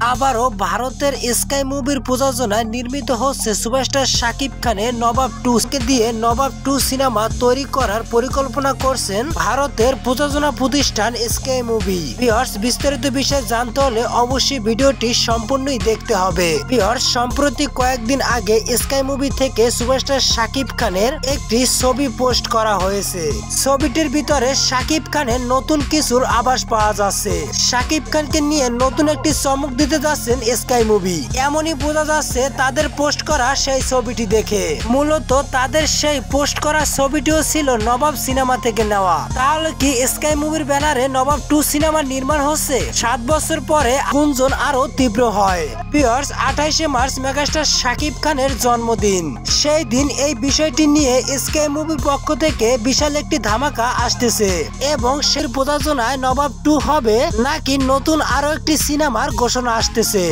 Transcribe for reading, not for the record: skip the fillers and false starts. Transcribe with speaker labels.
Speaker 1: আবারও ভারতের স্কাই মুভির প্রযোজনায় নির্মিত হচ্ছে সুপারস্টার শাকিব খানের নবাব 2 কে দিয়ে নবাব 2 সিনেমা তৈরি করার পরিকল্পনা করছেন ভারতের প্রযোজনা প্রতিষ্ঠান স্কাই মুভি। ভিউয়ার্স, বিস্তারিত বিষয় জানতে হলে অবশ্যই ভিডিওটি সম্পূর্ণই দেখতে হবে। ভিউয়ার্স, সম্প্রতি কয়েকদিন আগে স্কাই মুভি থেকে সুপারস্টার শাকিব খানের একটি ছবি পোস্ট করা হয়েছে। ছবিটির ভিতরে শাকিব খানের নতুন কিছুর আভাস পাওয়া যাচ্ছে। শাকিব খানকে নিয়ে নতুন একটি চমক দিতে যাচ্ছেন স্কাই মুভি, এমনই বোঝা যাচ্ছে তাদের পোস্ট করা সেই ছবিটি দেখে। মূলত তাদের সেই পোস্ট করা ছবিটিও ছিল নবাব সিনেমা থেকে নেওয়া। তাহলে কি স্কাই মুভির ব্যানারে নবাব 2 সিনেমা নির্মাণ হচ্ছে? 7 বছর পরে গুঞ্জন আরো তীব্র হয়। ভিউয়ার্স, 28শে মার্চ মেগাস্টার শাকিব খানের জন্মদিন। সেই দিন এই বিষয়টি নিয়ে স্কাই মুভির পক্ষ থেকে বিশাল একটি ধামাকা আসতেছে এবং সেই প্রযোজনায় নবাব 2 হবে নাকি নতুন আরো একটি সিনেমার ঘোষণা আসতেছে।